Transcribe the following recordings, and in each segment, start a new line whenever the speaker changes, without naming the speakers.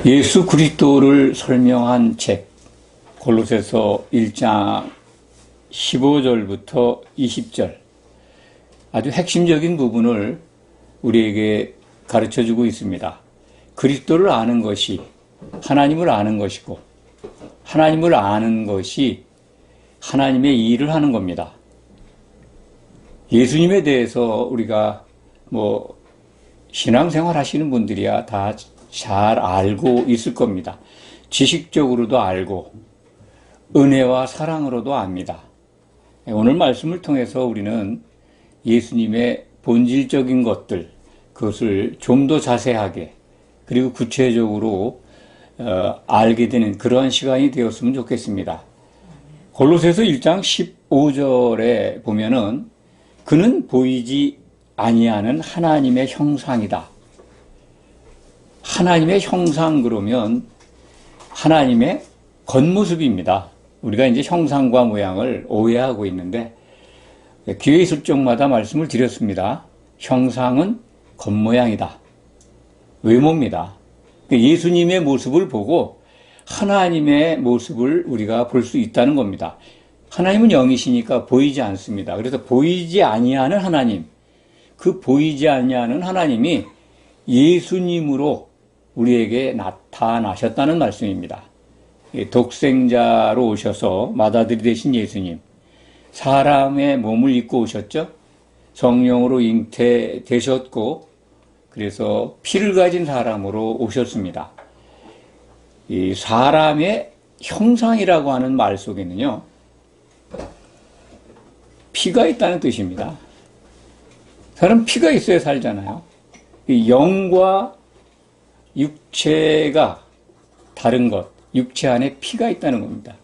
예수 그리스도를 설명한 책 골로새서 1장 15절부터 20절 아주 핵심적인 부분을 우리에게 가르쳐주고 있습니다. 그리스도를 아는 것이 하나님을 아는 것이고 하나님을 아는 것이 하나님의 일을 하는 겁니다. 예수님에 대해서 우리가 신앙생활 하시는 분들이야 다 잘 알고 있을 겁니다. 지식적으로도 알고 은혜와 사랑으로도 압니다. 오늘 말씀을 통해서 우리는 예수님의 본질적인 것들, 그것을 좀 더 자세하게 그리고 구체적으로 알게 되는 그러한 시간이 되었으면 좋겠습니다. 골로새서 1장 15절에 보면은 그는 보이지 아니하는 하나님의 형상이다. 하나님의 형상 그러면 하나님의 겉모습입니다. 우리가 이제 형상과 모양을 오해하고 있는데 기회 있을 적마다 말씀을 드렸습니다. 형상은 겉모양이다. 외모입니다. 예수님의 모습을 보고 하나님의 모습을 우리가 볼 수 있다는 겁니다. 하나님은 영이시니까 보이지 않습니다. 그래서 보이지 아니하는 하나님, 그 보이지 아니하는 하나님이 예수님으로 우리에게 나타나셨다는 말씀입니다. 독생자로 오셔서 맏아들이 되신 예수님, 사람의 몸을 입고 오셨죠. 성령으로 잉태되셨고 그래서 피를 가진 사람으로 오셨습니다. 이 사람의 형상이라고 하는 말 속에는요, 피가 있다는 뜻입니다. 사람 피가 있어야 살잖아요. 이 영과 육체가 다른 것, 육체 안에 피가 있다는 겁니다.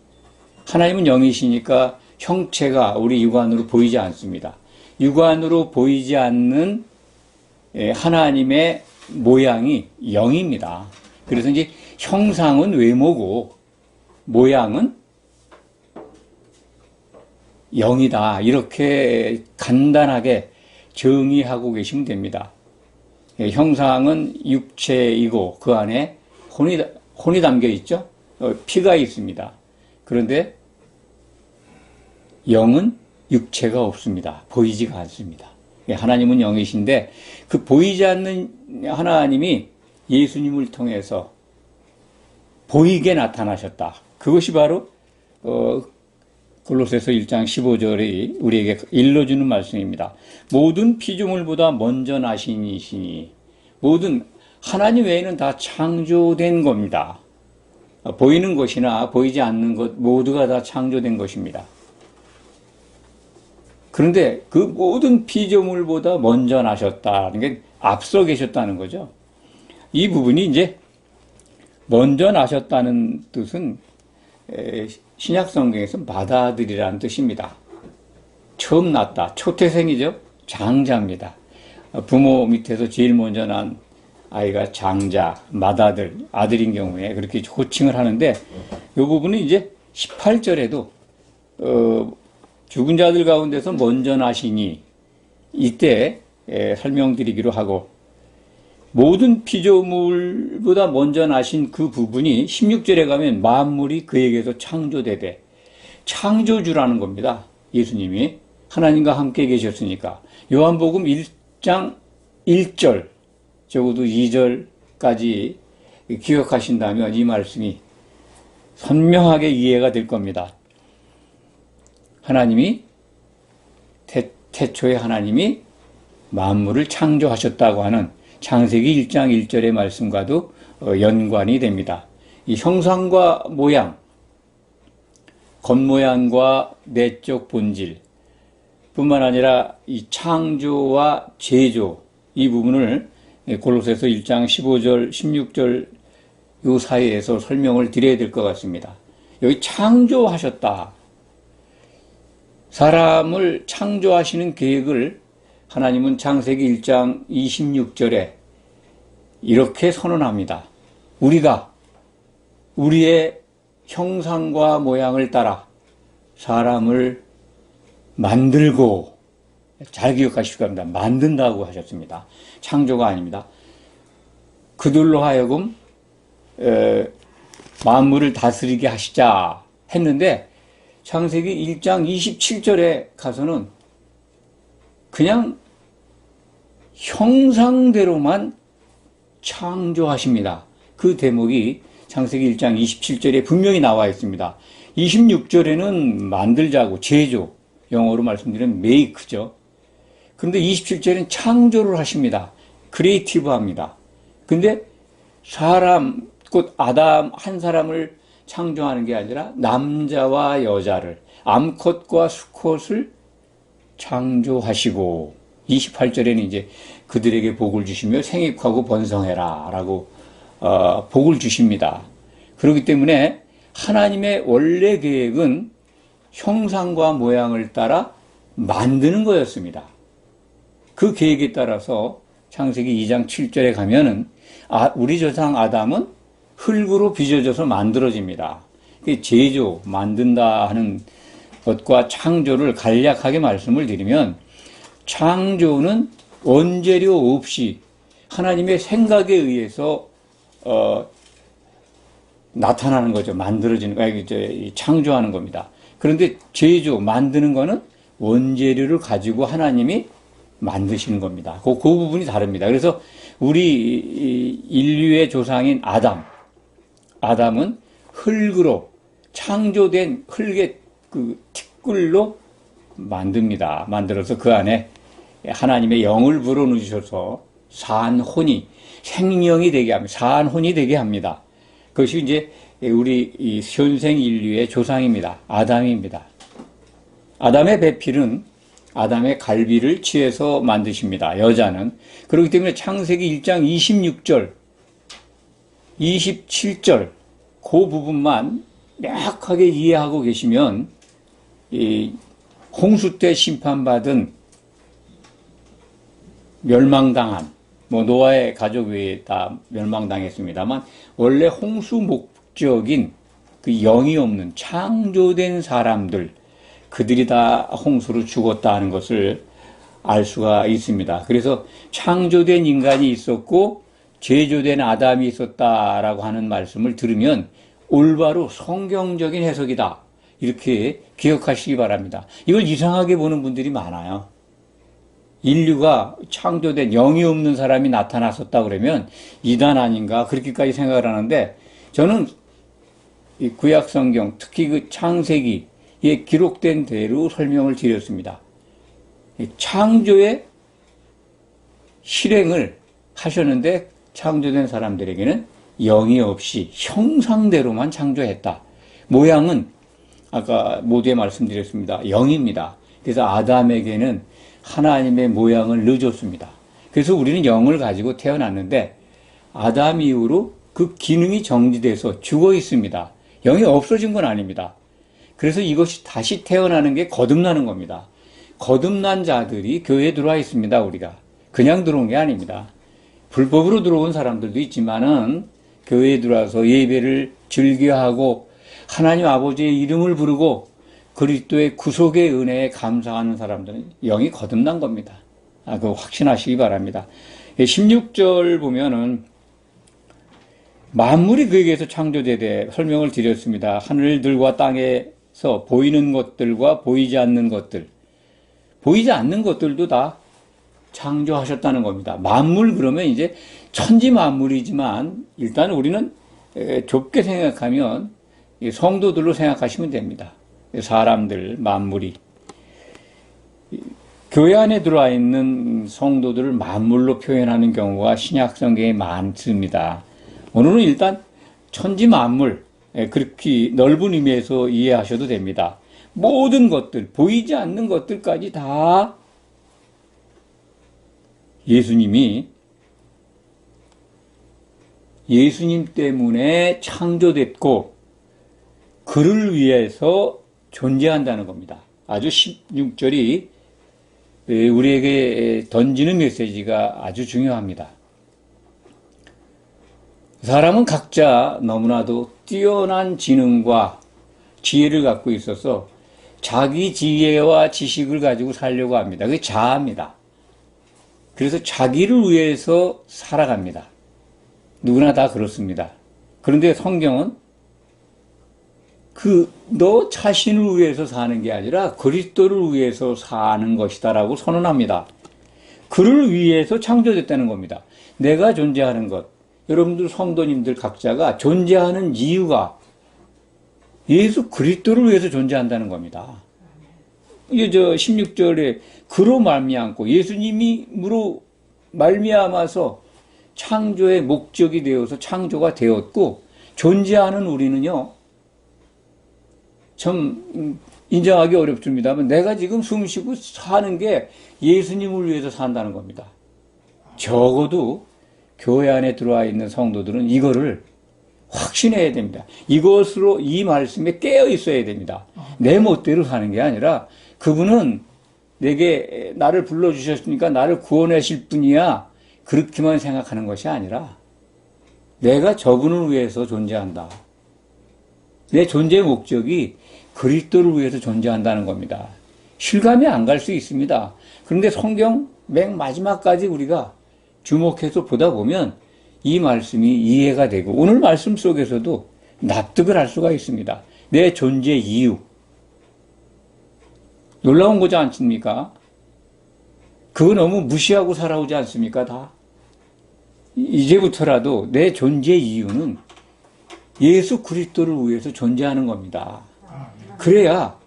하나님은 영이시니까 형체가 우리 육안으로 보이지 않습니다. 육안으로 보이지 않는 하나님의 모양이 영입니다. 그래서 이제 형상은 외모고 모양은 영이다. 이렇게 간단하게 정의하고 계시면 됩니다. 형상은 육체이고 그 안에 혼이 담겨 있죠. 피가 있습니다. 그런데 영은 육체가 없습니다. 보이지가 않습니다. 하나님은 영이신데 그 보이지 않는 하나님이 예수님을 통해서 보이게 나타나셨다. 그것이 바로 골로새서 1장 15절이 우리에게 일러주는 말씀입니다. 모든 피조물보다 먼저 나신 이시니 모든 하나님 외에는 다 창조된 겁니다. 보이는 것이나 보이지 않는 것 모두가 다 창조된 것입니다. 그런데 그 모든 피조물보다 먼저 나셨다는 게 앞서 계셨다는 거죠. 이 부분이 이제 먼저 나셨다는 뜻은 신약 성경에서 맏아들이라는 뜻입니다. 처음 났다. 초태생이죠. 장자입니다. 부모 밑에서 제일 먼저 난 아이가 장자, 맏아들, 아들인 경우에 그렇게 호칭을 하는데 이 부분은 이제 18절에도 죽은 자들 가운데서 먼저 나시니 이때 설명드리기로 하고 모든 피조물보다 먼저 나신 그 부분이 16절에 가면 만물이 그에게서 창조되되 창조주라는 겁니다. 예수님이 하나님과 함께 계셨으니까. 요한복음 1장 1절 적어도 2절까지 기억하신다면 이 말씀이 선명하게 이해가 될 겁니다. 하나님이 태초에 하나님이 만물을 창조하셨다고 하는 창세기 1장 1절의 말씀과도 연관이 됩니다. 이 형상과 모양, 겉모양과 내적 본질 뿐만 아니라 이 창조와 제조 이 부분을 골로새서 1장 15절, 16절 이 사이에서 설명을 드려야 될 것 같습니다. 여기 창조하셨다. 사람을 창조하시는 계획을 하나님은 창세기 1장 26절에 이렇게 선언합니다. 우리가 우리의 형상과 모양을 따라 사람을 만들고, 잘 기억하실 겁니다. 만든다고 하셨습니다. 창조가 아닙니다. 그들로 하여금 만물을 다스리게 하시자 했는데 창세기 1장 27절에 가서는 그냥 형상대로만 창조하십니다. 그 대목이 창세기 1장 27절에 분명히 나와 있습니다. 26절에는 만들자고 제조, 영어로 말씀드리면 make죠. 그런데 27절에는 창조를 하십니다. 크리에이티브 합니다. 근데 사람, 곧 아담 한 사람을 창조하는 게 아니라 남자와 여자를, 암컷과 수컷을 창조하시고 28절에는 이제 그들에게 복을 주시며 생육하고 번성해라 라고 복을 주십니다. 그렇기 때문에 하나님의 원래 계획은 형상과 모양을 따라 만드는 거였습니다. 그 계획에 따라서 창세기 2장 7절에 가면은 우리 조상 아담은 흙으로 빚어져서 만들어집니다. 제조, 만든다 하는 것과 창조를 간략하게 말씀을 드리면 창조는 원재료 없이 하나님의 생각에 의해서 나타나는 거죠. 만들어지는 거, 창조하는 겁니다. 그런데 제조, 만드는 거는 원재료를 가지고 하나님이 만드시는 겁니다. 그 부분이 다릅니다. 그래서 우리 인류의 조상인 아담은 흙으로 창조된 흙의 그 티끌로 만듭니다. 만들어서 그 안에 하나님의 영을 불어넣으셔서 산혼이 생명이 되게 합니다. 산혼이 되게 합니다. 그것이 이제 우리 이 현생 인류의 조상입니다. 아담입니다. 아담의 배필은 아담의 갈비를 취해서 만드십니다. 여자는. 그렇기 때문에 창세기 1장 26절, 27절 그 부분만 명확하게 이해하고 계시면 이 홍수 때 심판받은 멸망당한 노아의 가족 외에 다 멸망당했습니다만 원래 홍수 목적인 그 영이 없는 창조된 사람들 그들이 다 홍수로 죽었다 하는 것을 알 수가 있습니다. 그래서 창조된 인간이 있었고 제조된 아담이 있었다라고 하는 말씀을 들으면 올바로 성경적인 해석이다. 이렇게 기억하시기 바랍니다. 이걸 이상하게 보는 분들이 많아요. 인류가 창조된 영이 없는 사람이 나타났었다 그러면 이단 아닌가 그렇게까지 생각을 하는데 저는 이 구약 성경 특히 그 창세기에 기록된 대로 설명을 드렸습니다. 창조의 실행을 하셨는데 창조된 사람들에게는 영이 없이 형상대로만 창조했다. 모양은 아까 모두에 말씀드렸습니다. 영입니다. 그래서 아담에게는 하나님의 모양을 넣어줬습니다. 그래서 우리는 영을 가지고 태어났는데 아담 이후로 그 기능이 정지돼서 죽어 있습니다. 영이 없어진 건 아닙니다. 그래서 이것이 다시 태어나는 게 거듭나는 겁니다. 거듭난 자들이 교회에 들어와 있습니다. 우리가 그냥 들어온 게 아닙니다. 불법으로 들어온 사람들도 있지만은 교회에 들어와서 예배를 즐겨하고 하나님 아버지의 이름을 부르고 그리스도의 구속의 은혜에 감사하는 사람들은 영이 거듭난 겁니다. 그거 확신하시기 바랍니다. 16절 보면은 만물이 그에게서 창조되되 설명을 드렸습니다. 하늘들과 땅에서 보이는 것들과 보이지 않는 것들, 보이지 않는 것들도 다 창조하셨다는 겁니다. 만물 그러면 이제 천지 만물이지만 일단 우리는 좁게 생각하면 성도들로 생각하시면 됩니다. 사람들, 만물이. 교회 안에 들어와 있는 성도들을 만물로 표현하는 경우가 신약 성경에 많습니다. 오늘은 일단 천지 만물, 그렇게 넓은 의미에서 이해하셔도 됩니다. 모든 것들, 보이지 않는 것들까지 다 예수님 때문에 창조됐고 그를 위해서 존재한다는 겁니다. 아주 16절이 우리에게 던지는 메시지가 아주 중요합니다. 사람은 각자 너무나도 뛰어난 지능과 지혜를 갖고 있어서 자기 지혜와 지식을 가지고 살려고 합니다. 그게 자아입니다. 그래서 자기를 위해서 살아갑니다. 누구나 다 그렇습니다. 그런데 성경은 너 자신을 위해서 사는 게 아니라 그리스도를 위해서 사는 것이다라고 선언합니다. 그를 위해서 창조됐다는 겁니다. 내가 존재하는 것, 여러분들 성도님들 각자가 존재하는 이유가 예수 그리스도를 위해서 존재한다는 겁니다. 이게 16절에 그로 말미암고 예수님으로 말미암아서 창조의 목적이 되어서 창조가 되었고, 존재하는 우리는요, 참 인정하기 어렵습니다만 내가 지금 숨쉬고 사는 게 예수님을 위해서 산다는 겁니다. 적어도 교회 안에 들어와 있는 성도들은 이거를 확신해야 됩니다. 이것으로 이 말씀에 깨어 있어야 됩니다. 내 멋대로 사는 게 아니라 그분은 내게 나를 불러주셨으니까 나를 구원하실 분이야, 그렇게만 생각하는 것이 아니라 내가 저분을 위해서 존재한다. 내 존재의 목적이 그리스도를 위해서 존재한다는 겁니다. 실감이 안 갈 수 있습니다. 그런데 성경 맨 마지막까지 우리가 주목해서 보다 보면 이 말씀이 이해가 되고 오늘 말씀 속에서도 납득을 할 수가 있습니다. 내 존재 이유. 놀라운 거지 않습니까? 그거 너무 무시하고 살아오지 않습니까? 다. 이제부터라도 내 존재 이유는 예수 그리스도를 위해서 존재하는 겁니다. 그래야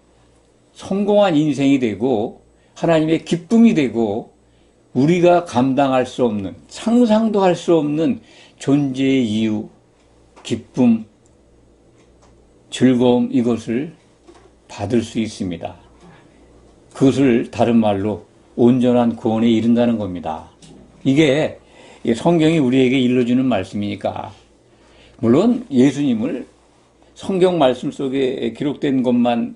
성공한 인생이 되고 하나님의 기쁨이 되고 우리가 감당할 수 없는, 상상도 할 수 없는 존재의 이유, 기쁨, 즐거움, 이것을 받을 수 있습니다. 그것을 다른 말로 온전한 구원에 이른다는 겁니다. 이게 성경이 우리에게 일러주는 말씀이니까, 물론 예수님을 성경 말씀 속에 기록된 것만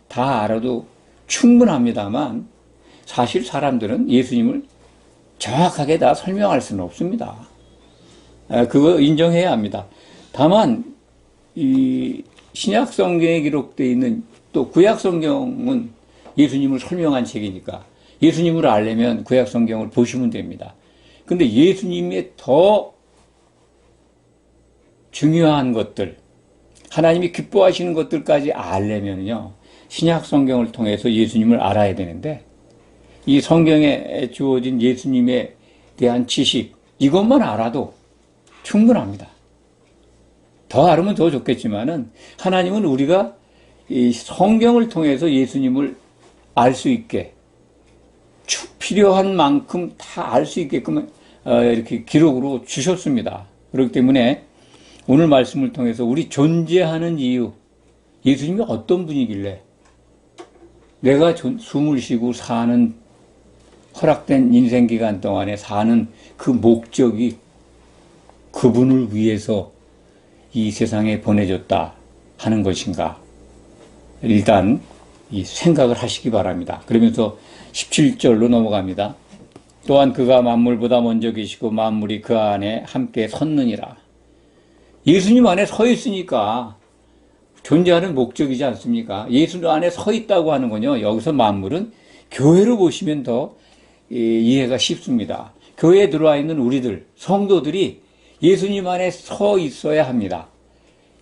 다 알아도 충분합니다만, 사실 사람들은 예수님을 정확하게 다 설명할 수는 없습니다. 그거 인정해야 합니다. 다만 이 신약 성경에 기록되어 있는, 또 구약 성경은 예수님을 설명한 책이니까 예수님을 알려면 구약 성경을 보시면 됩니다. 근데 예수님의 더 중요한 것들, 하나님이 기뻐하시는 것들까지 알려면요, 신약 성경을 통해서 예수님을 알아야 되는데, 이 성경에 주어진 예수님에 대한 지식, 이것만 알아도 충분합니다. 더 알으면 더 좋겠지만은, 하나님은 우리가 이 성경을 통해서 예수님을 알 수 있게, 필요한 만큼 다 알 수 있게끔 이렇게 기록으로 주셨습니다. 그렇기 때문에 오늘 말씀을 통해서 우리 존재하는 이유, 예수님이 어떤 분이길래 내가 숨을 쉬고 사는, 허락된 인생 기간 동안에 사는 그 목적이 그분을 위해서 이 세상에 보내줬다 하는 것인가, 일단 이 생각을 하시기 바랍니다. 그러면서 17절로 넘어갑니다. 또한 그가 만물보다 먼저 계시고 만물이 그 안에 함께 섰느니라. 예수님 안에 서 있으니까 존재하는 목적이지 않습니까? 예수 안에 서 있다고 하는 건요, 여기서 만물은 교회로 보시면 더 이해가 쉽습니다. 교회에 들어와 있는 우리들, 성도들이 예수님 안에 서 있어야 합니다.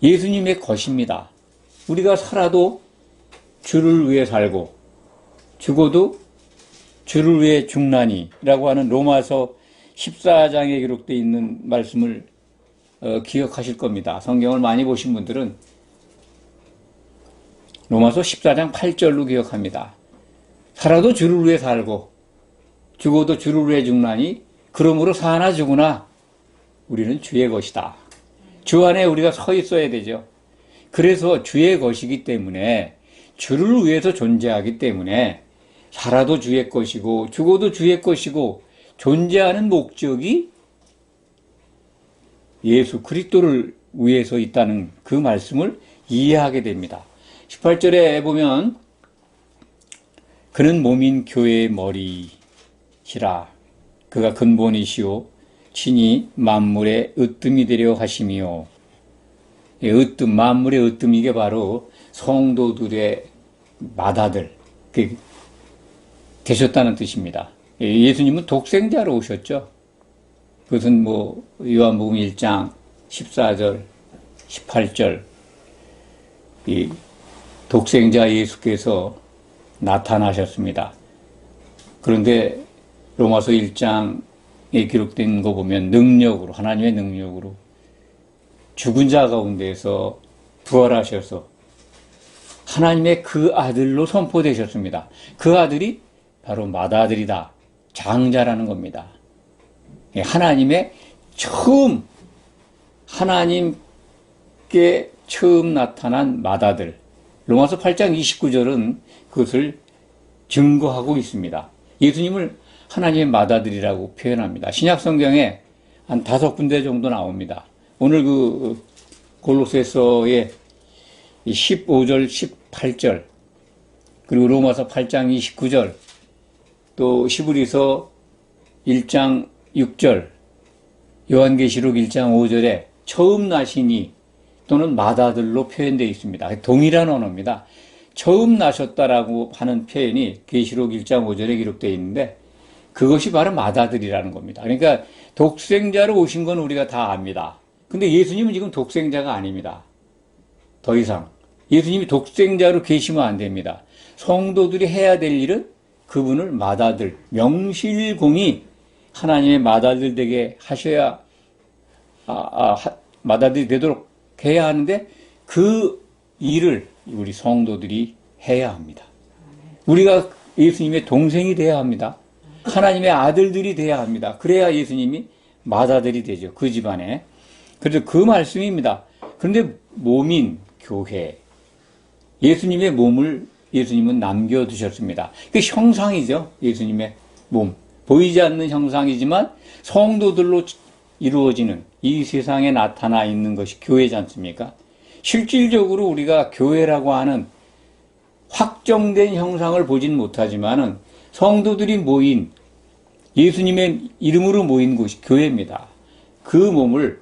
예수님의 것입니다. 우리가 살아도 주를 위해 살고 죽어도 주를 위해 죽나니라고 하는 로마서 14장에 기록되어 있는 말씀을 기억하실 겁니다. 성경을 많이 보신 분들은 로마서 14장 8절로 기억합니다. 살아도 주를 위해 살고 죽어도 주를 위해 죽나니 그러므로 사나 죽으나 우리는 주의 것이다. 주 안에 우리가 서 있어야 되죠. 그래서 주의 것이기 때문에, 주를 위해서 존재하기 때문에 살아도 주의 것이고 죽어도 주의 것이고 존재하는 목적이 예수 그리스도를 위해서 있다는 그 말씀을 이해하게 됩니다. 18절에 보면 그는 몸인 교회의 머리시라. 그가 근본이시오 친히 만물의 으뜸이 되려 하심이요. 으뜸, 만물의 으뜸, 이게 바로 성도들의 맏아들 되셨다는 뜻입니다. 예수님은 독생자로 오셨죠. 그것은 요한복음 1장 14절 18절 이 독생자 예수께서 나타나셨습니다. 그런데 로마서 1장에 기록된 거 보면 능력으로, 하나님의 능력으로 죽은 자 가운데서 부활하셔서 하나님의 그 아들로 선포되셨습니다. 그 아들이 바로 맏아들이다. 장자라는 겁니다. 하나님의 처음, 하나님께 처음 나타난 맏아들. 로마서 8장 29절은 그것을 증거하고 있습니다. 예수님을 하나님의 맏아들이라고 표현합니다. 신약 성경에 한 5군데 정도 나옵니다. 오늘 그 골로새서의 15절, 18절, 그리고 로마서 8장 29절, 또 히브리서 1장 6절, 요한계시록 1장 5절에 처음 나시니 또는 맏아들로 표현되어 있습니다. 동일한 언어입니다. 처음 나셨다라고 하는 표현이 계시록 1장 5절에 기록되어 있는데 그것이 바로 맏아들이라는 겁니다. 그러니까 독생자로 오신 건 우리가 다 압니다. 근데 예수님은 지금 독생자가 아닙니다. 더 이상. 예수님이 독생자로 계시면 안 됩니다. 성도들이 해야 될 일은 그분을 맏아들, 명실공히 하나님의 맏아들 되게 하셔야, 맏아들이 되도록 해야 하는데 그 일을 우리 성도들이 해야 합니다. 우리가 예수님의 동생이 돼야 합니다. 하나님의 아들들이 돼야 합니다. 그래야 예수님이 맏아들이 되죠. 그 집안에. 그래서 그 말씀입니다. 그런데 몸인 교회, 예수님의 몸을 예수님은 남겨두셨습니다. 그 형상이죠. 예수님의 몸. 보이지 않는 형상이지만 성도들로 이루어지는 이 세상에 나타나 있는 것이 교회지 않습니까? 실질적으로 우리가 교회라고 하는 확정된 형상을 보진 못하지만은 성도들이 모인 예수님의 이름으로 모인 곳이 교회입니다. 그 몸을,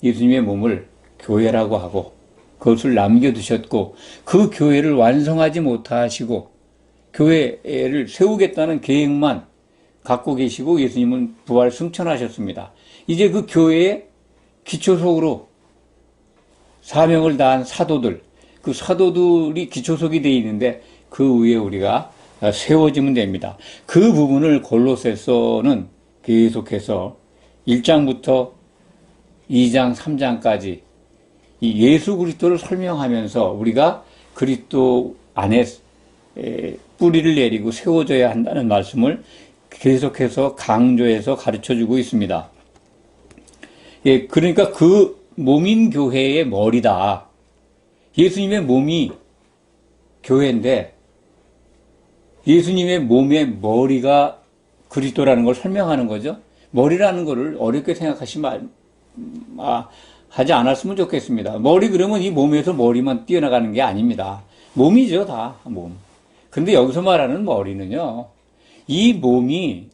예수님의 몸을 교회라고 하고 그것을 남겨두셨고 그 교회를 완성하지 못하시고 교회를 세우겠다는 계획만 갖고 계시고 예수님은 부활 승천하셨습니다. 이제 그 교회의 기초석으로 사명을 다한 사도들, 그 사도들이 기초석이 되어 있는데 그 위에 우리가 세워지면 됩니다. 그 부분을 골로새서는 계속해서 1장부터 2장, 3장까지 이 예수 그리스도를 설명하면서 우리가 그리스도 안에 뿌리를 내리고 세워져야 한다는 말씀을 계속해서 강조해서 가르쳐주고 있습니다. 예, 그러니까 그 몸인 교회의 머리다. 예수님의 몸이 교회인데 예수님의 몸의 머리가 그리스도라는 걸 설명하는 거죠. 머리라는 거를 어렵게 생각하시면 하지 않았으면 좋겠습니다. 머리 그러면 이 몸에서 머리만 뛰어나가는 게 아닙니다. 몸이죠, 다 몸. 근데 여기서 말하는 머리는요, 이 몸이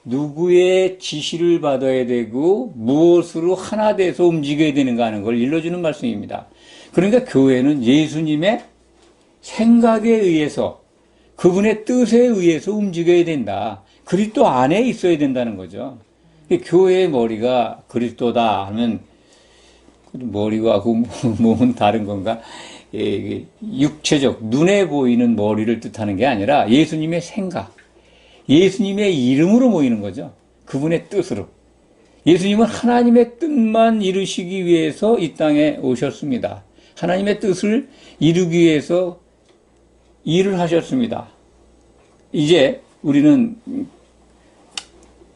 누구의 지시를 받아야 되고 무엇으로 하나 돼서 움직여야 되는가 하는 걸 일러주는 말씀입니다. 그러니까 교회는 예수님의 생각에 의해서 그분의 뜻에 의해서 움직여야 된다. 그리스도 안에 있어야 된다는 거죠. 교회의 머리가 그리스도다 하면 머리와 그 몸은 다른 건가? 육체적, 눈에 보이는 머리를 뜻하는 게 아니라 예수님의 생각, 예수님의 이름으로 모이는 거죠. 그분의 뜻으로. 예수님은 하나님의 뜻만 이루시기 위해서 이 땅에 오셨습니다. 하나님의 뜻을 이루기 위해서 일을 하셨습니다. 이제 우리는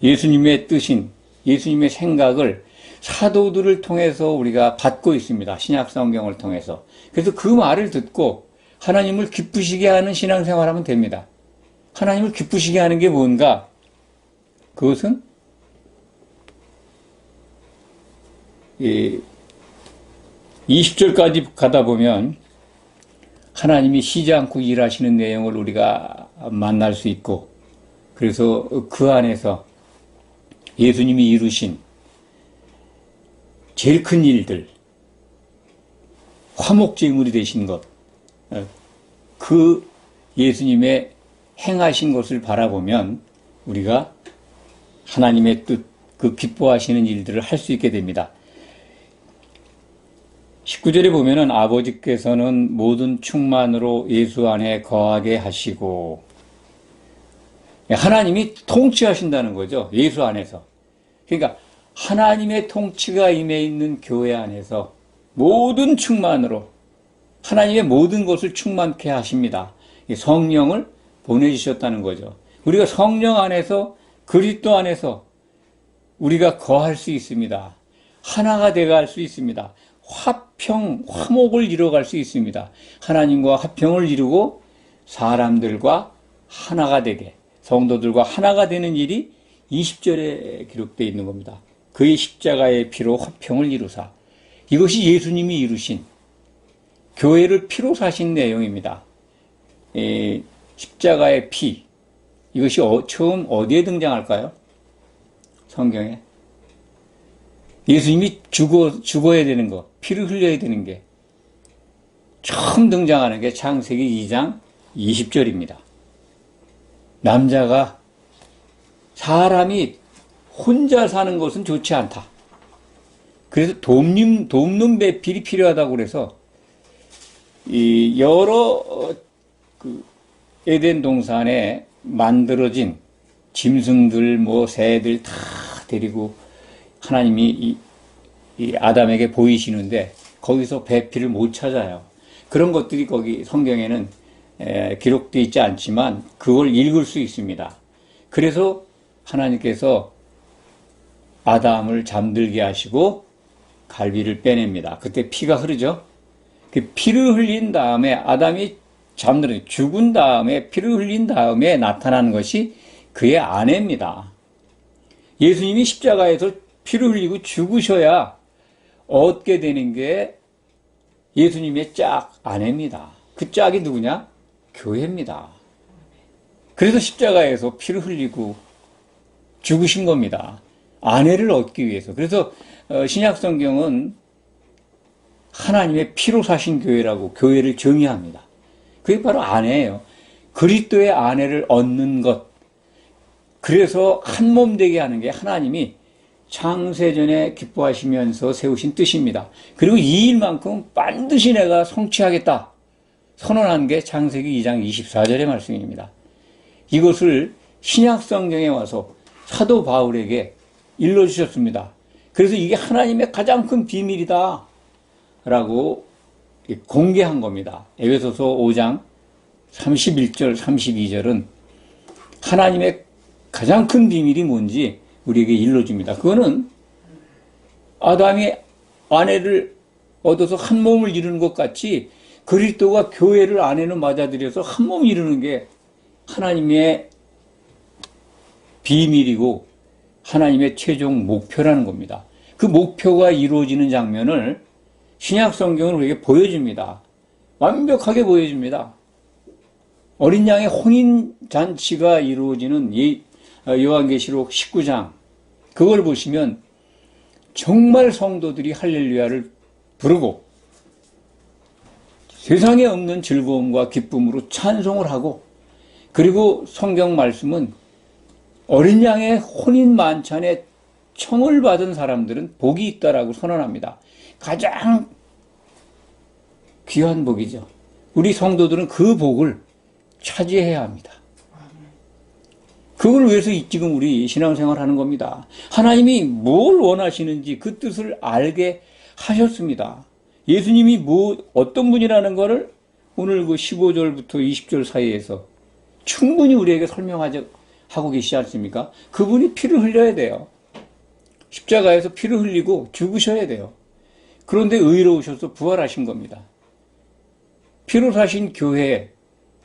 예수님의 뜻인 예수님의 생각을 사도들을 통해서 우리가 받고 있습니다. 신약 성경을 통해서. 그래서 그 말을 듣고 하나님을 기쁘시게 하는 신앙생활하면 됩니다. 하나님을 기쁘시게 하는 게 뭔가? 그것은 20절까지 가다 보면 하나님이 쉬지 않고 일하시는 내용을 우리가 만날 수 있고, 그래서 그 안에서 예수님이 이루신 제일 큰 일들, 화목제물이 되신 것, 그 예수님의 행하신 것을 바라보면 우리가 하나님의 뜻, 그 기뻐하시는 일들을 할 수 있게 됩니다. 19절에 보면은 아버지께서는 모든 충만으로 예수 안에 거하게 하시고, 하나님이 통치하신다는 거죠. 예수 안에서. 그러니까 하나님의 통치가 임해 있는 교회 안에서 모든 충만으로 하나님의 모든 것을 충만케 하십니다. 성령을 보내주셨다는 거죠. 우리가 성령 안에서, 그리스도 안에서 우리가 거할 수 있습니다. 하나가 되어갈 수 있습니다. 화목을 이뤄갈 수 있습니다. 하나님과 화평을 이루고 사람들과 하나가 되게, 성도들과 하나가 되는 일이 20절에 기록되어 있는 겁니다. 그의 십자가의 피로 화평을 이루사. 이것이 예수님이 이루신, 교회를 피로 사신 내용입니다. 십자가의 피, 이것이 처음 어디에 등장할까요? 성경에. 예수님이 죽어야 되는 거, 피를 흘려야 되는 게 처음 등장하는 게 창세기 2장 20절입니다. 남자가, 사람이 혼자 사는 것은 좋지 않다. 그래서 돕는 배필이 필요하다고 그래서 여러 에덴 동산에 만들어진 짐승들, 새들 다 데리고 하나님이 이 아담에게 보이시는데 거기서 배필을 못 찾아요. 그런 것들이 거기 성경에는 기록되어 있지 않지만 그걸 읽을 수 있습니다. 그래서 하나님께서 아담을 잠들게 하시고 갈비를 빼냅니다. 그때 피가 흐르죠. 그 피를 흘린 다음에 아담이 죽은 다음에 피를 흘린 다음에 나타나는 것이 그의 아내입니다. 예수님이 십자가에서 피를 흘리고 죽으셔야 얻게 되는 게 예수님의 짝 아내입니다. 그 짝이 누구냐? 교회입니다. 그래서 십자가에서 피를 흘리고 죽으신 겁니다. 아내를 얻기 위해서. 그래서 신약 성경은 하나님의 피로 사신 교회라고 교회를 정의합니다. 그게 바로 아내예요. 그리스도의 아내를 얻는 것. 그래서 한 몸 되게 하는 게 하나님이 창세전에 기뻐하시면서 세우신 뜻입니다. 그리고 이 일만큼 반드시 내가 성취하겠다 선언한 게 창세기 2장 24절의 말씀입니다. 이것을 신약 성경에 와서 사도 바울에게 일러주셨습니다. 그래서 이게 하나님의 가장 큰 비밀이다 라고 공개한 겁니다. 에베소서 5장 31절 32절은 하나님의 가장 큰 비밀이 뭔지 우리에게 일러줍니다. 그거는 아담이 아내를 얻어서 한 몸을 이루는 것 같이 그리스도가 교회를 아내로 맞아들여서 한 몸을 이루는 게 하나님의 비밀이고 하나님의 최종 목표라는 겁니다. 그 목표가 이루어지는 장면을 신약 성경은 우리에게 보여줍니다. 완벽하게 보여줍니다. 어린 양의 혼인잔치가 이루어지는 요한계시록 19장, 그걸 보시면 정말 성도들이 할렐루야를 부르고 세상에 없는 즐거움과 기쁨으로 찬송을 하고, 그리고 성경 말씀은 어린 양의 혼인 만찬에 청을 받은 사람들은 복이 있다라고 선언합니다. 가장 귀한 복이죠. 우리 성도들은 그 복을 차지해야 합니다. 그걸 위해서 지금 우리 신앙생활 하는 겁니다. 하나님이 뭘 원하시는지 그 뜻을 알게 하셨습니다. 예수님이 어떤 분이라는 것을 오늘 그 15절부터 20절 사이에서 충분히 우리에게 설명하고 계시지 않습니까? 그분이 피를 흘려야 돼요. 십자가에서 피를 흘리고 죽으셔야 돼요. 그런데 의로우셔서 부활하신 겁니다. 피로 사신 교회,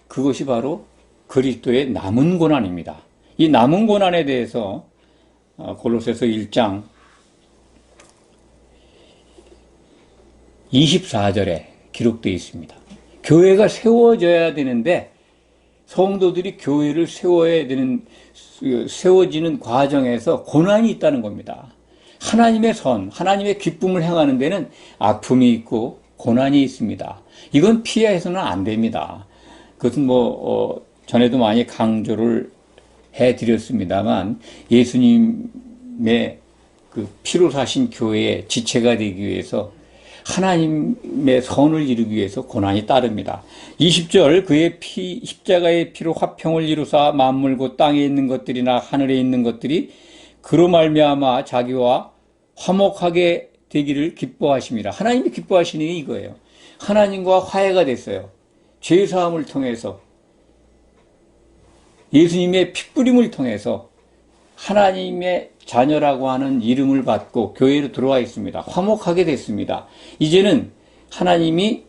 그것이 바로 그리스도의 남은 고난입니다. 이 남은 고난에 대해서 골로새서 1장 24절에 기록되어 있습니다. 교회가 세워져야 되는데 성도들이 교회를 세워지는 과정에서 고난이 있다는 겁니다. 하나님의 하나님의 기쁨을 행하는 데는 아픔이 있고 고난이 있습니다. 이건 피해서는 안 됩니다. 그것은 전에도 많이 강조를 해드렸습니다만, 예수님의 그 피로 사신 교회의 지체가 되기 위해서 하나님의 선을 이루기 위해서 고난이 따릅니다. 20절 그의 십자가의 피로 화평을 이루사 만물 곧 땅에 있는 것들이나 하늘에 있는 것들이 그로 말미암아 자기와 화목하게 되기를 기뻐하십니다. 하나님이 기뻐하시는 게 이거예요. 하나님과 화해가 됐어요. 죄사함을 통해서 예수님의 핏부림을 통해서 하나님의 자녀라고 하는 이름을 받고 교회로 들어와 있습니다. 화목하게 됐습니다. 이제는 하나님이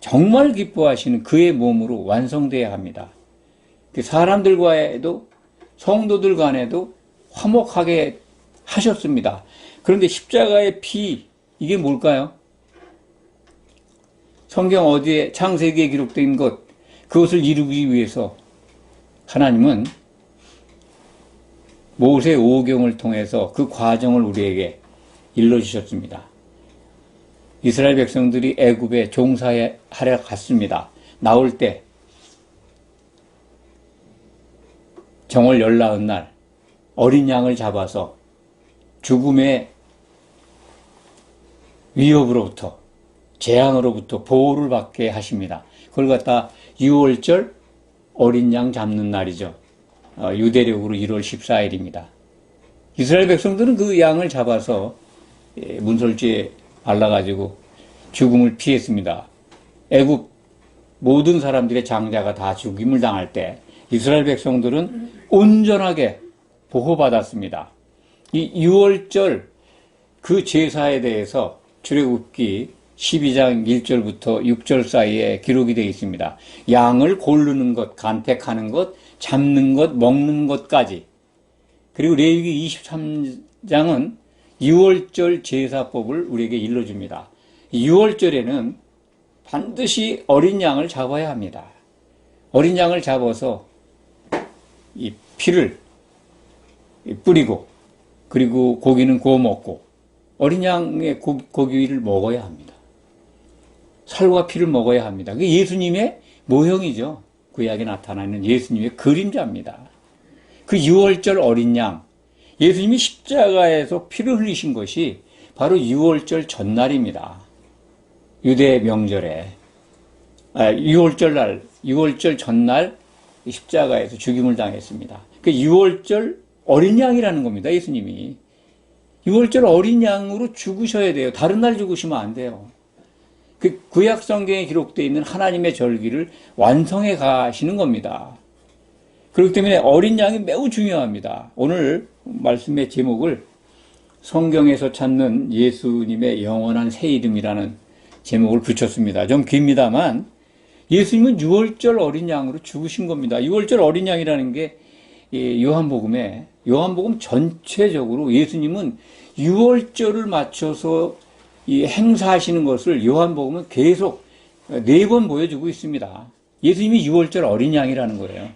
정말 기뻐하시는 그의 몸으로 완성되어야 합니다. 사람들과도 성도들 간에도 화목하게 하셨습니다. 그런데 십자가의 피, 이게 뭘까요? 성경 어디에 창세기에 기록된 것, 그것을 이루기 위해서 하나님은 모세 오경을 통해서 그 과정을 우리에게 일러주셨습니다. 이스라엘 백성들이 애굽에 종사하러 갔습니다. 나올 때 정월 19날 어린 양을 잡아서 죽음의 위협으로부터 재앙으로부터 보호를 받게 하십니다. 그걸 갖다 6월절 어린 양 잡는 날이죠. 유대력으로 1월 14일입니다. 이스라엘 백성들은 그 양을 잡아서 문설주에 발라가지고 죽음을 피했습니다. 애굽 모든 사람들의 장자가 다 죽임을 당할 때 이스라엘 백성들은 온전하게 보호받았습니다. 이 6월절 그 제사에 대해서 출애굽기 12장 1절부터 6절 사이에 기록이 되어 있습니다. 양을 고르는 것, 간택하는 것, 잡는 것, 먹는 것까지. 그리고 레위기 23장은 6월절 제사법을 우리에게 일러줍니다. 6월절에는 반드시 어린 양을 잡아야 합니다. 어린 양을 잡아서 이 피를 뿌리고 그리고 고기는 구워 먹고 어린 양의 고기를 먹어야 합니다. 살과 피를 먹어야 합니다. 그게 예수님의 모형이죠. 구약에 나타나는 예수님의 그림자입니다. 그 6월절 어린 양, 예수님이 십자가에서 피를 흘리신 것이 바로 6월절 전날입니다. 유대 명절에 6월절 전날 십자가에서 죽임을 당했습니다. 그 6월절 어린 양이라는 겁니다. 예수님이 6월절 어린 양으로 죽으셔야 돼요. 다른 날 죽으시면 안 돼요. 그 구약 성경에 기록되어 있는 하나님의 절기를 완성해 가시는 겁니다. 그렇기 때문에 어린 양이 매우 중요합니다. 오늘 말씀의 제목을 성경에서 찾는 예수님의 영원한 새 이름이라는 제목을 붙였습니다. 좀 깁니다만 예수님은 6월절 어린 양으로 죽으신 겁니다. 6월절 어린 양이라는 게 요한복음 전체적으로 예수님은 6월절을 맞춰서 이 행사하시는 것을 요한복음은 계속 4번 보여주고 있습니다. 예수님이 6월절 어린 양이라는 거예요.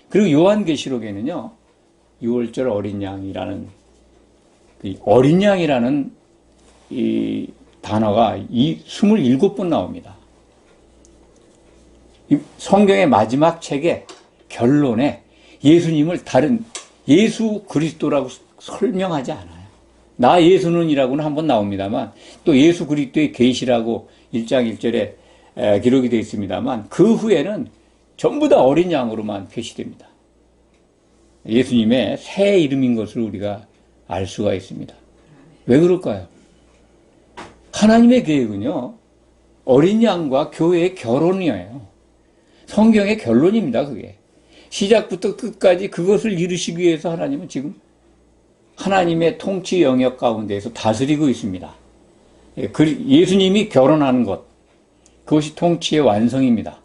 그리고 요한계시록에는요, 6월절 어린 양이라는 어린 양이라는 이 단어가 27번 나옵니다. 성경의 마지막 책의 결론에 예수님을 다른 예수 그리스도라고 설명하지 않아요. 나 예수는이라고는 한번 나옵니다만 또 예수 그리스도의 계시라고 1장 1절에 기록이 되어 있습니다만 그 후에는 전부 다 어린 양으로만 표시됩니다. 예수님의 새 이름인 것을 우리가 알 수가 있습니다. 왜 그럴까요? 하나님의 계획은요, 어린 양과 교회의 결혼이에요. 성경의 결론입니다, 그게. 시작부터 끝까지 그것을 이루시기 위해서 하나님은 지금 하나님의 통치 영역 가운데에서 다스리고 있습니다. 예수님이 결혼하는 것, 그것이 통치의 완성입니다.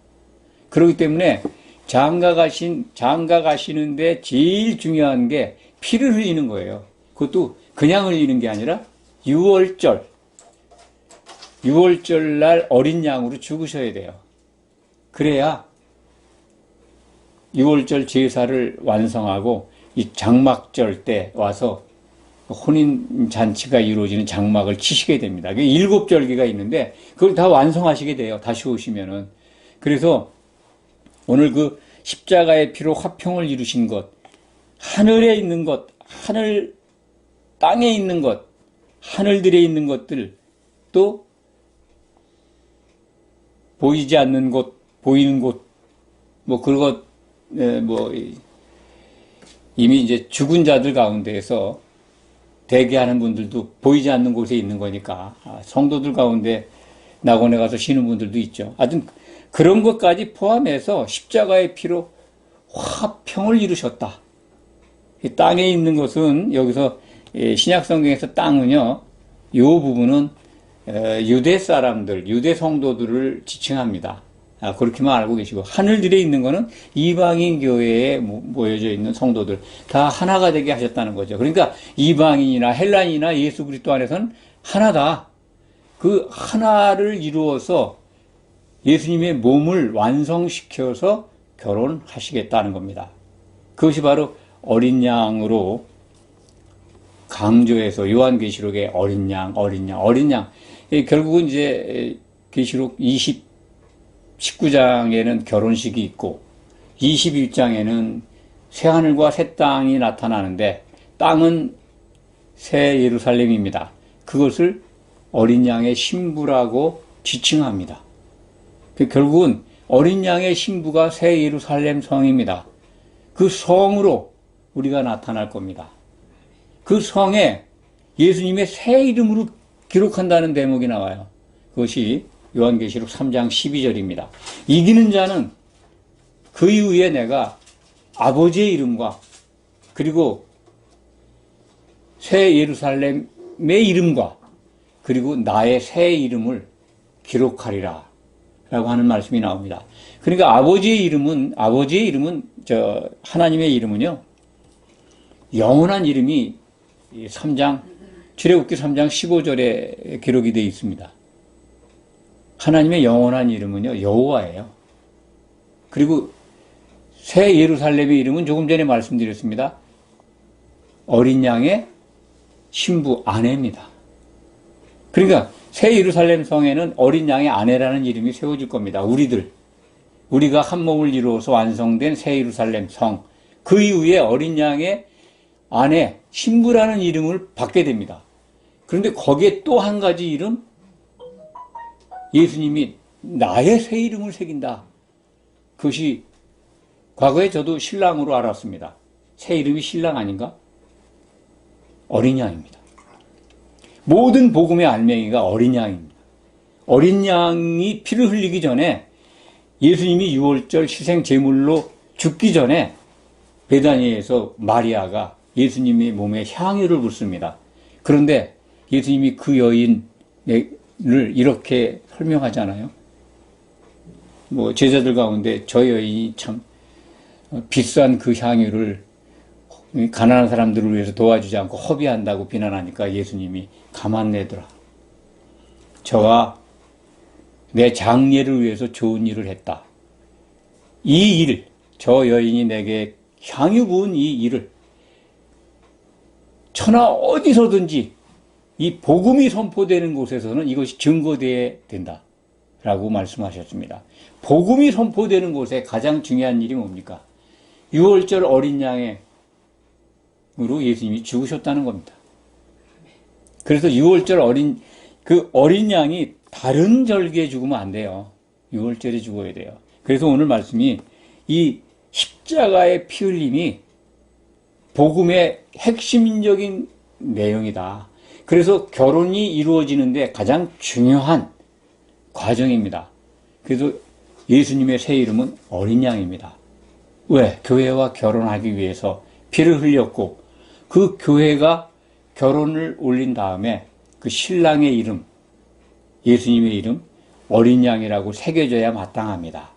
그렇기 때문에 장가 가시는데 제일 중요한 게 피를 흘리는 거예요. 그것도 그냥 흘리는 게 아니라 6월절 날 어린 양으로 죽으셔야 돼요. 그래야 6월절 제사를 완성하고 이 장막절 때 와서 혼인잔치가 이루어지는 장막을 치시게 됩니다. 7절기가 있는데 그걸 다 완성하시게 돼요. 다시 오시면은. 그래서 오늘 그 십자가의 피로 화평을 이루신 것, 하늘에 있는 것, 땅에 있는 것, 하늘들에 있는 것들, 또 보이지 않는 곳, 보이는 곳, 뭐, 그것, 이미 이제 죽은 자들 가운데에서 대기하는 분들도 보이지 않는 곳에 있는 거니까, 성도들 가운데 낙원에 가서 쉬는 분들도 있죠. 하여튼, 그런 것까지 포함해서 십자가의 피로 화평을 이루셨다. 이 땅에 있는 것은, 여기서 신약 성경에서 땅은요, 이 부분은 유대 사람들, 유대 성도들을 지칭합니다. 그렇게만 알고 계시고, 하늘들에 있는 거는 이방인 교회에 모여져 있는 성도들 다 하나가 되게 하셨다는 거죠. 그러니까 이방인이나 헬란이나 예수 그리스도 안에서는 하나다. 그 하나를 이루어서 예수님의 몸을 완성시켜서 결혼하시겠다는 겁니다. 그것이 바로 어린 양으로 강조해서 요한계시록의 어린 양. 결국은 이제 계시록 19장에는 결혼식이 있고 21장에는 새하늘과 새 땅이 나타나는데 땅은 새 예루살렘입니다. 그것을 어린 양의 신부라고 지칭합니다. 결국은 어린 양의 신부가 새 예루살렘 성입니다. 그 성으로 우리가 나타날 겁니다. 그 성에 예수님의 새 이름으로 기록한다는 대목이 나와요. 그것이 요한계시록 3장 12절입니다. 이기는 자는 그 이후에 내가 아버지의 이름과 그리고 새 예루살렘의 이름과 그리고 나의 새 이름을 기록하리라 라고 하는 말씀이 나옵니다. 그러니까 아버지의 이름은 하나님의 이름은요, 영원한 이름이 3장, 출애굽기 3장 15절에 기록이 되어 있습니다. 하나님의 영원한 이름은요, 여호와예요. 그리고 새 예루살렘의 이름은 조금 전에 말씀드렸습니다. 어린 양의 신부 아내입니다. 그러니까 새 예루살렘 성에는 어린 양의 아내라는 이름이 세워질 겁니다. 우리가 한 몸을 이루어서 완성된 새 예루살렘 성, 그 이후에 어린 양의 아내, 신부라는 이름을 받게 됩니다. 그런데 거기에 또 한 가지 이름, 예수님이 나의 새 이름을 새긴다. 그것이 과거에 저도 신랑으로 알았습니다. 새 이름이 신랑 아닌가? 어린 양입니다. 모든 복음의 알맹이가 어린 양입니다. 어린 양이 피를 흘리기 전에 예수님이 유월절 희생 제물로 죽기 전에 베다니에서 마리아가 예수님의 몸에 향유를 붓습니다. 그런데 예수님이 그 여인을 이렇게 설명하잖아요. 제자들 가운데 저 여인이 참 비싼 그 향유를 가난한 사람들을 위해서 도와주지 않고 허비한다고 비난하니까 예수님이 가만 내더라. 저가 내 장례를 위해서 좋은 일을 했다. 이 일, 저 여인이 내게 향유 부은 이 일을 천하 어디서든지 이 복음이 선포되는 곳에서는 이것이 증거되어야 된다. 라고 말씀하셨습니다. 복음이 선포되는 곳에 가장 중요한 일이 뭡니까? 유월절 어린 양으로 예수님이 죽으셨다는 겁니다. 그래서 유월절 어린 양이 다른 절기에 죽으면 안 돼요. 유월절에 죽어야 돼요. 그래서 오늘 말씀이 이 십자가의 피 흘림이 복음의 핵심적인 내용이다. 그래서 결혼이 이루어지는데 가장 중요한 과정입니다. 그래서 예수님의 새 이름은 어린 양입니다. 왜? 교회와 결혼하기 위해서 피를 흘렸고 그 교회가 결혼을 올린 다음에 그 신랑의 이름, 예수님의 이름, 어린 양이라고 새겨져야 마땅합니다.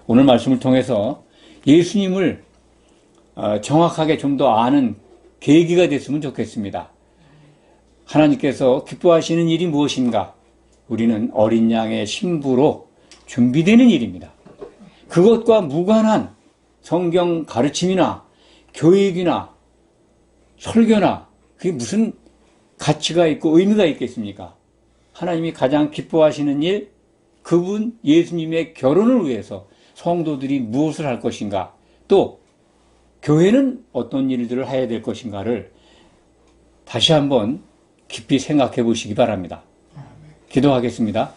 오늘 말씀을 통해서 예수님을 정확하게 좀 더 아는 계기가 됐으면 좋겠습니다. 하나님께서 기뻐하시는 일이 무엇인가? 우리는 어린 양의 신부로 준비되는 일입니다. 그것과 무관한 성경 가르침이나 교육이나 설교나 그게 무슨 가치가 있고 의미가 있겠습니까? 하나님이 가장 기뻐하시는 일, 그분 예수님의 결혼을 위해서 성도들이 무엇을 할 것인가, 또 교회는 어떤 일들을 해야 될 것인가를 다시 한번 깊이 생각해 보시기 바랍니다. 기도하겠습니다.